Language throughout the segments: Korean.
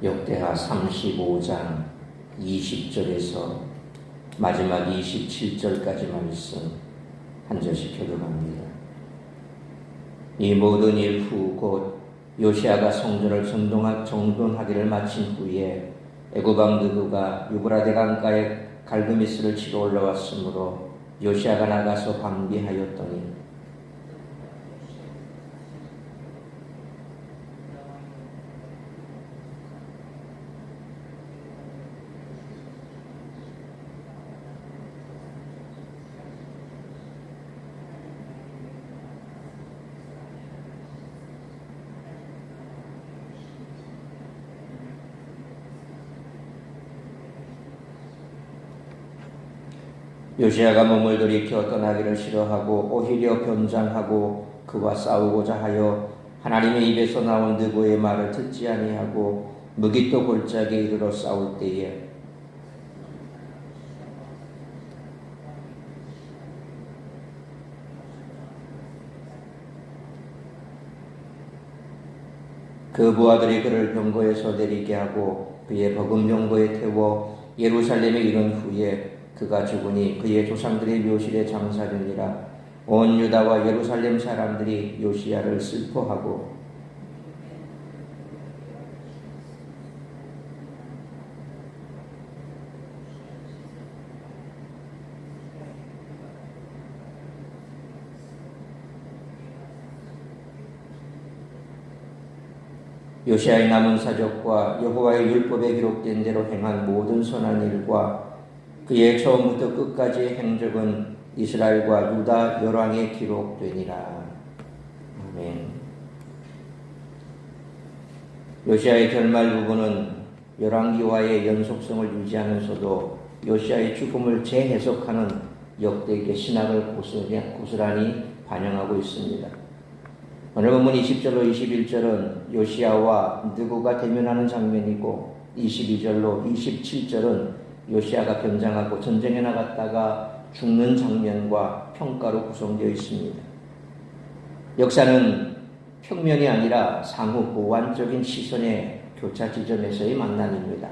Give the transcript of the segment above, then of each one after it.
역대하 35장 20절에서 마지막 27절까지 말씀 한 절씩 교독합니다. 이 모든 일 후 곧 요시아가 성전을 정돈하기를 마친 후에 애굽 왕 느부가 유브라데 강가에 갈그미스를 치러 올라왔으므로 요시아가 나가서 방비하였더니 요시아가 몸을 돌이켜 떠나기를 싫어하고 오히려 변장하고 그와 싸우고자 하여 하나님의 입에서 나온 느보의 말을 듣지 아니하고 무기토 골짜기에 이르러 싸울 때에 그 부하들이 그를 병거에서 내리게 하고 그의 버금 병거에 태워 예루살렘에 이른 후에 그가 죽으니 그의 조상들의 묘실에 장사되니라. 온 유다와 예루살렘 사람들이 요시야를 슬퍼하고 요시야의 남은 사적과 여호와의 율법에 기록된 대로 행한 모든 선한 일과 그의 처음부터 끝까지의 행적은 이스라엘과 유다 열왕에 기록되니라. 아멘. 요시야의 결말 부분은 열왕기와의 연속성을 유지하면서도 요시야의 죽음을 재해석하는 역대기의 신학을 고스란히 반영하고 있습니다. 오늘 본문 20절로 21절은 요시야와 느부가 대면하는 장면이고 22절로 27절은 요시야가 변장하고 전쟁에 나갔다가 죽는 장면과 평가로 구성되어 있습니다. 역사는 평면이 아니라 상호 보완적인 시선의 교차 지점에서의 만남입니다.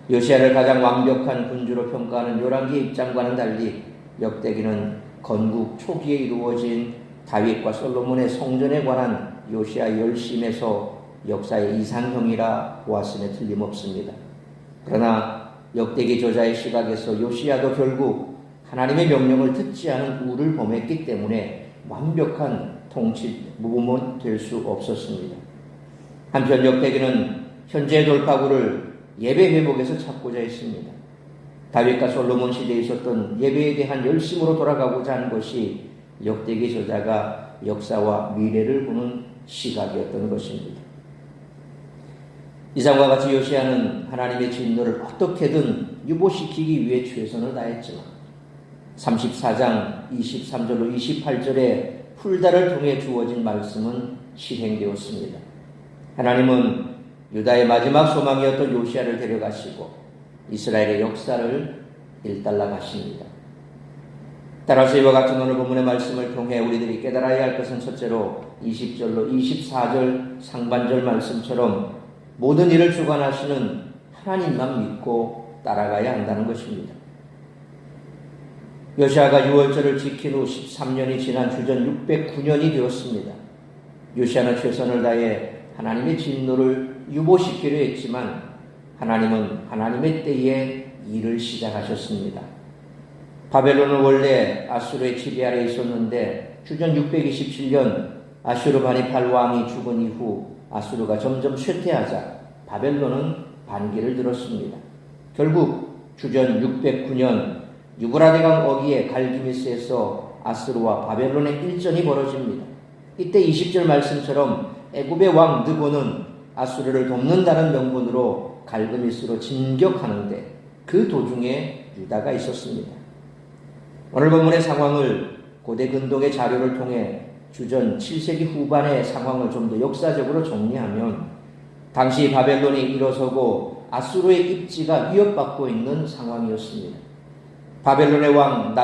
요시야를 가장 완벽한 군주로 평가하는 열왕기의 입장과는 달리 역대기는 건국 초기에 이루어진 다윗과 솔로몬의 성전에 관한 요시야의 열심에서 역사의 이상형이라 보았음에 틀림없습니다. 그러나 역대기 저자의 시각에서 요시야도 결국 하나님의 명령을 듣지 않은 우를 범했기 때문에 완벽한 통치무범은 될 수 없었습니다. 한편 역대기는 현재의 돌파구를 예배 회복에서 찾고자 했습니다. 다윗과 솔로몬 시대에 있었던 예배에 대한 열심으로 돌아가고자 한 것이 역대기 저자가 역사와 미래를 보는 시각이었던 것입니다. 이상과 같이 요시야는 하나님의 진노를 어떻게든 유보시키기 위해 최선을 다했지만 34장 23절로 28절에 훌다를 통해 주어진 말씀은 실행되었습니다. 하나님은 유다의 마지막 소망이었던 요시야를 데려가시고 이스라엘의 역사를 일단락하십니다. 따라서 이와 같은 오늘 본문의 말씀을 통해 우리들이 깨달아야 할 것은 첫째로 20절로 24절 상반절 말씀처럼 모든 일을 주관하시는 하나님만 믿고 따라가야 한다는 것입니다. 요시야가 6월절을 지킨 후 13년이 지난 주전 609년이 되었습니다. 요시야는 최선을 다해 하나님의 진노를 유보시키려 했지만 하나님은 하나님의 때에 일을 시작하셨습니다. 바벨론은 원래 아수르의 지배 아래에 있었는데 주전 627년 아슈르바니팔 왕이 죽은 이후 아수르가 점점 쇠퇴하자 바벨론은 반기를 들었습니다. 결국 주전 609년 유브라데강 어귀의 갈기미스에서 아수르와 바벨론의 일전이 벌어집니다. 이때 20절 말씀처럼 애굽의 왕 느보는 아수르를 돕는다는 명분으로 갈그미스로 진격하는데 그 도중에 유다가 있었습니다. 오늘 본문의 상황을 고대 근동의 자료를 통해 주전 7세기 후반의 상황을 좀 더 역사적으로 정리하면 당시 바벨론이 일어서고 아수르의 입지가 위협받고 있는 상황이었습니다. 바벨론의 왕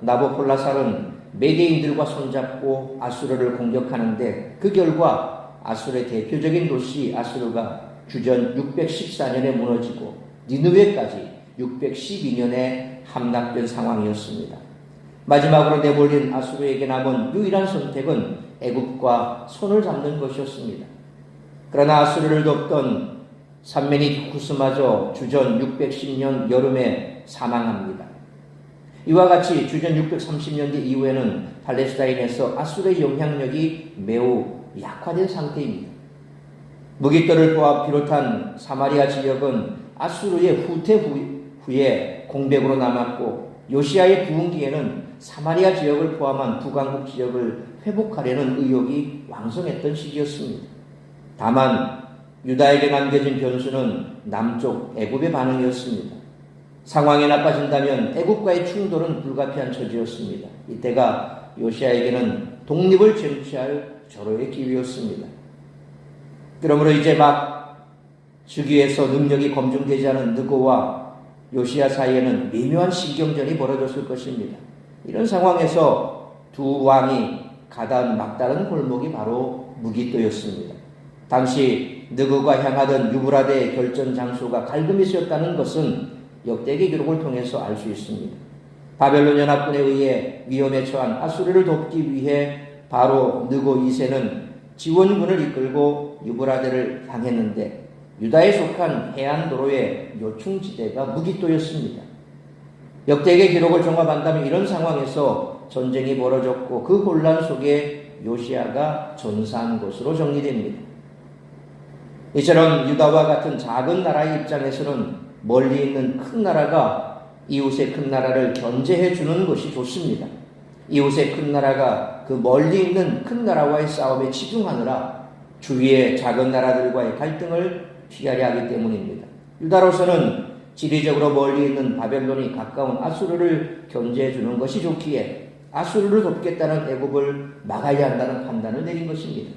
나보폴라살은 메대인들과 손잡고 아수르를 공격하는데 그 결과 아수르의 대표적인 도시 아수르가 주전 614년에 무너지고 니느웨까지 612년에 함락된 상황이었습니다. 마지막으로 내몰린 아수르에게 남은 유일한 선택은 애굽과 손을 잡는 것이었습니다. 그러나 아수르를 돕던 산메니쿠스마저 주전 610년 여름에 사망합니다. 이와 같이 주전 630년대 이후에는 팔레스타인에서 아수르의 영향력이 매우 약화된 상태입니다. 무기토를 비롯한 사마리아 지역은 아수르의 후퇴 후에 공백으로 남았고 요시아의 부흥기에는 사마리아 지역을 포함한 북왕국 지역을 회복하려는 의욕이 왕성했던 시기였습니다. 다만 유다에게 남겨진 변수는 남쪽 애굽의 반응이었습니다. 상황이 나빠진다면 애굽과의 충돌은 불가피한 처지였습니다. 이때가 요시아에게는 독립을 쟁취할 절호의 기회였습니다. 그러므로 이제 막 즉위에서 능력이 검증되지 않은 느고와 요시아 사이에는 미묘한 신경전이 벌어졌을 것입니다. 이런 상황에서 두 왕이 가던 막다른 골목이 바로 무기토였습니다. 당시 느고가 향하던 유브라데의 결전 장소가 갈그미스였다는 것은 역대기 기록을 통해서 알 수 있습니다. 바벨론 연합군에 의해 위험에 처한 아수르를 돕기 위해 바로 느고 2세는 지원군을 이끌고 유브라데를 향했는데 유다에 속한 해안도로의 요충지대가 무기토였습니다. 역대기 기록을 종합한다면 이런 상황에서 전쟁이 벌어졌고 그 혼란 속에 요시아가 전사한 것으로 정리됩니다. 이처럼 유다와 같은 작은 나라의 입장에서는 멀리 있는 큰 나라가 이웃의 큰 나라를 견제해 주는 것이 좋습니다. 이웃의 큰 나라가 그 멀리 있는 큰 나라와의 싸움에 치중하느라 주위의 작은 나라들과의 갈등을 피하려 하기 때문입니다. 유다로서는 지리적으로 멀리 있는 바벨론이 가까운 아수르를 견제해 주는 것이 좋기에 아수르를 돕겠다는 애굽을 막아야 한다는 판단을 내린 것입니다.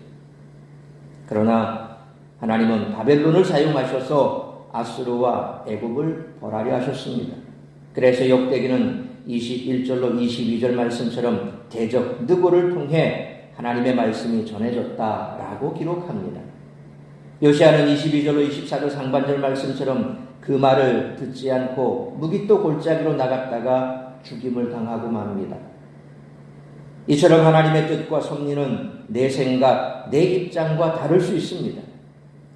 그러나 하나님은 바벨론을 사용하셔서 아수르와 애굽을 벌하려 하셨습니다. 그래서 역대기는 21절로 22절 말씀처럼 대적 느고를 통해 하나님의 말씀이 전해졌다라고 기록합니다. 요시아는 22절로 24절 상반절 말씀처럼 그 말을 듣지 않고 무기토 골짜기로 나갔다가 죽임을 당하고 맙니다. 이처럼 하나님의 뜻과 섭리는 내 생각, 내 입장과 다를 수 있습니다.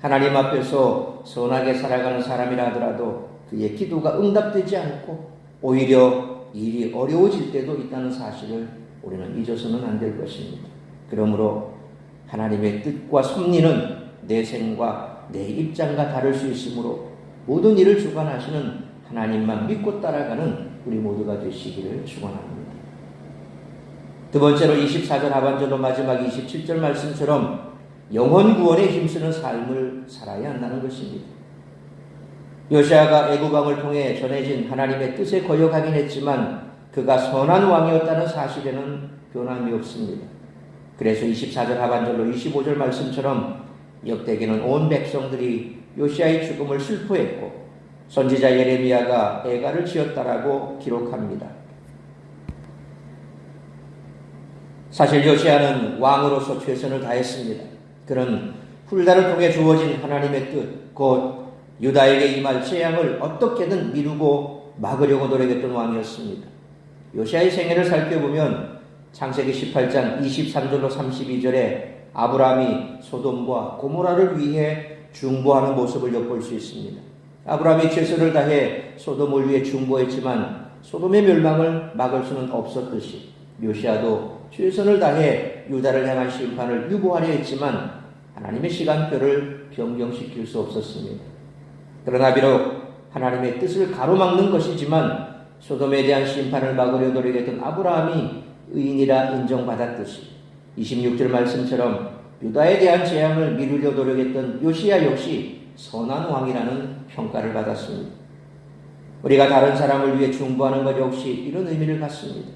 하나님 앞에서 선하게 살아가는 사람이라 하더라도 그의 기도가 응답되지 않고 오히려 일이 어려워질 때도 있다는 사실을 우리는 잊어서는 안 될 것입니다. 그러므로 하나님의 뜻과 섭리는 내 생각, 내 입장과 다를 수 있으므로 모든 일을 주관하시는 하나님만 믿고 따라가는 우리 모두가 되시기를 축원합니다. 두 번째로 24절 하반절로 마지막 27절 말씀처럼 영혼 구원에 힘쓰는 삶을 살아야 한다는 것입니다. 요시아가 애굽 왕을 통해 전해진 하나님의 뜻에 거역하긴 했지만 그가 선한 왕이었다는 사실에는 변함이 없습니다. 그래서 24절 하반절로 25절 말씀처럼 역대기는 온 백성들이 요시아의 죽음을 슬퍼했고 선지자 예레미야가 애가를 지었다라고 기록합니다. 사실 요시아는 왕으로서 최선을 다했습니다. 그는 훌다를 통해 주어진 하나님의 뜻, 곧 유다에게 임할 재앙을 어떻게든 미루고 막으려고 노력했던 왕이었습니다. 요시아의 생애를 살펴보면 창세기 18장 23절로 32절에 아브라함이 소돔과 고모라를 위해 중보하는 모습을 엿볼 수 있습니다. 아브라함이 최선을 다해 소돔을 위해 중보했지만 소돔의 멸망을 막을 수는 없었듯이 요시아도 최선을 다해 유다를 향한 심판을 유보하려 했지만 하나님의 시간표를 변경시킬 수 없었습니다. 그러나 비록 하나님의 뜻을 가로막는 것이지만 소돔에 대한 심판을 막으려 노력했던 아브라함이 의인이라 인정받았듯이 26절 말씀처럼 유다에 대한 재앙을 미루려 노력했던 요시야 역시 선한 왕이라는 평가를 받았습니다. 우리가 다른 사람을 위해 중보하는 것 역시 이런 의미를 갖습니다.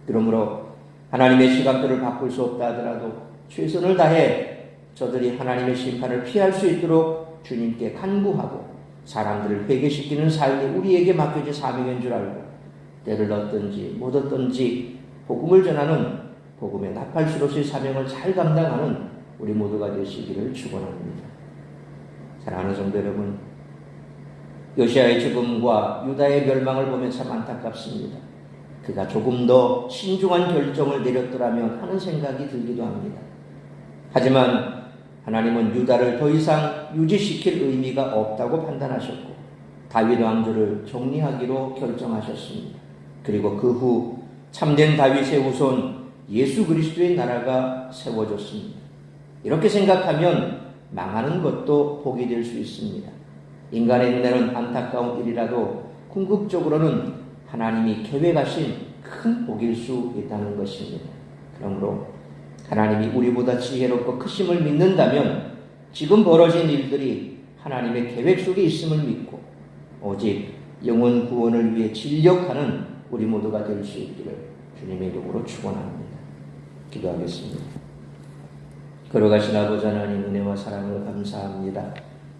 그러므로 하나님의 시간표를 바꿀 수 없다 하더라도 최선을 다해 저들이 하나님의 심판을 피할 수 있도록 주님께 간구하고 사람들을 회개시키는 삶이 우리에게 맡겨진 사명인 줄 알고 때를 얻든지 못 얻든지 복음을 전하는 복음의 나팔수로서의 사명을 잘 감당하는 우리 모두가 되시기를 축원합니다. 사랑하는 성도 여러분, 요시아의 죽음과 유다의 멸망을 보면 참 안타깝습니다. 그가 조금 더 신중한 결정을 내렸더라면 하는 생각이 들기도 합니다. 하지만 하나님은 유다를 더 이상 유지시킬 의미가 없다고 판단하셨고 다윗 왕조를 정리하기로 결정하셨습니다. 그리고 그 후 참된 다윗의 후손 예수 그리스도의 나라가 세워졌습니다. 이렇게 생각하면 망하는 것도 복이 될 수 있습니다. 인간의 눈에는 안타까운 일이라도 궁극적으로는 하나님이 계획하신 큰 복일 수 있다는 것입니다. 그러므로 하나님이 우리보다 지혜롭고 크심을 믿는다면 지금 벌어진 일들이 하나님의 계획 속에 있음을 믿고 오직 영혼 구원을 위해 진력하는 우리 모두가 될 수 있기를 주님의 이름으로 축원합니다. 기도하겠습니다. 걸어가신 아버지 하나님 은혜와 사랑을 감사합니다.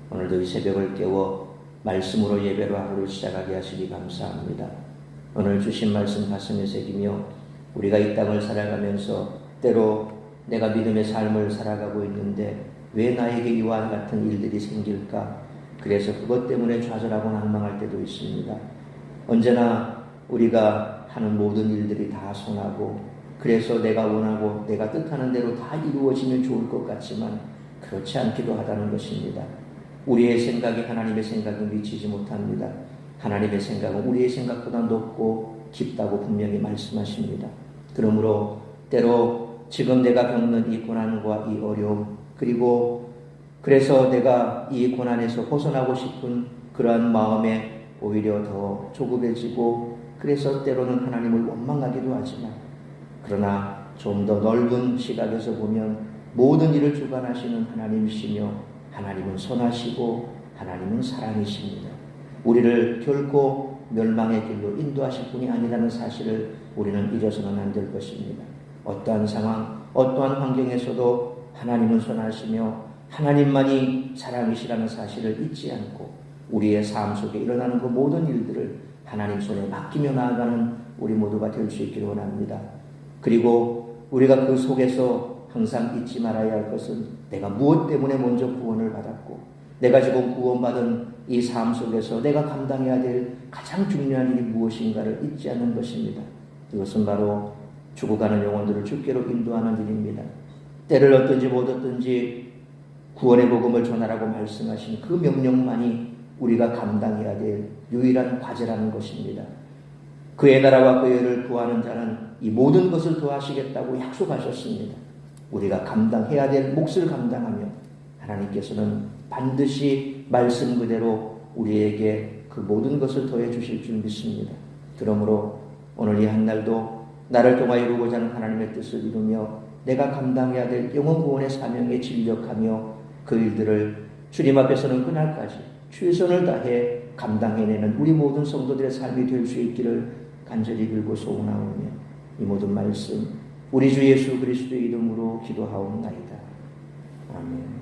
오늘도 이 새벽을 깨워 말씀으로 예배로 하루를 시작하게 하시니 감사합니다. 오늘 주신 말씀 가슴에 새기며 우리가 이 땅을 살아가면서 때로 내가 믿음의 삶을 살아가고 있는데 왜 나에게 이와 같은 일들이 생길까? 그래서 그것 때문에 좌절하고 낭망할 때도 있습니다. 언제나 우리가 하는 모든 일들이 다 선하고 그래서 내가 원하고 내가 뜻하는 대로 다 이루어지면 좋을 것 같지만 그렇지 않기도 하다는 것입니다. 우리의 생각이 하나님의 생각에 미치지 못합니다. 하나님의 생각은 우리의 생각보다 높고 깊다고 분명히 말씀하십니다. 그러므로 때로 지금 내가 겪는 이 고난과 이 어려움 그리고 그래서 내가 이 고난에서 벗어나고 싶은 그러한 마음에 오히려 더 조급해지고 그래서 때로는 하나님을 원망하기도 하지만 그러나 좀 더 넓은 시각에서 보면 모든 일을 주관하시는 하나님이시며 하나님은 선하시고 하나님은 사랑이십니다. 우리를 결코 멸망의 길로 인도하실 분이 아니라는 사실을 우리는 잊어서는 안 될 것입니다. 어떠한 상황, 어떠한 환경에서도 하나님은 선하시며 하나님만이 사랑이시라는 사실을 잊지 않고 우리의 삶 속에 일어나는 그 모든 일들을 하나님 손에 맡기며 나아가는 우리 모두가 될 수 있기를 원합니다. 그리고 우리가 그 속에서 항상 잊지 말아야 할 것은 내가 무엇 때문에 먼저 구원을 받았고 내가 지금 구원받은 이 삶 속에서 내가 감당해야 될 가장 중요한 일이 무엇인가를 잊지 않는 것입니다. 이것은 바로 죽어가는 영혼들을 주께로 인도하는 일입니다. 때를 얻든지 못 얻든지 구원의 복음을 전하라고 말씀하신 그 명령만이 우리가 감당해야 될 유일한 과제라는 것입니다. 그의 나라와 그의 의를 구하는 자는 이 모든 것을 더하시겠다고 약속하셨습니다. 우리가 감당해야 될 몫을 감당하며 하나님께서는 반드시 말씀 그대로 우리에게 그 모든 것을 더해 주실 줄 믿습니다. 그러므로 오늘 이 한날도 나를 통하여 이루고자 하는 하나님의 뜻을 이루며 내가 감당해야 될 영혼 구원의 사명에 진력하며 그 일들을 주님 앞에서는 그날까지 최선을 다해 감당해내는 우리 모든 성도들의 삶이 될 수 있기를 간절히 빌고 소원하오며 이 모든 말씀 우리 주 예수 그리스도의 이름으로 기도하옵나이다. 아멘.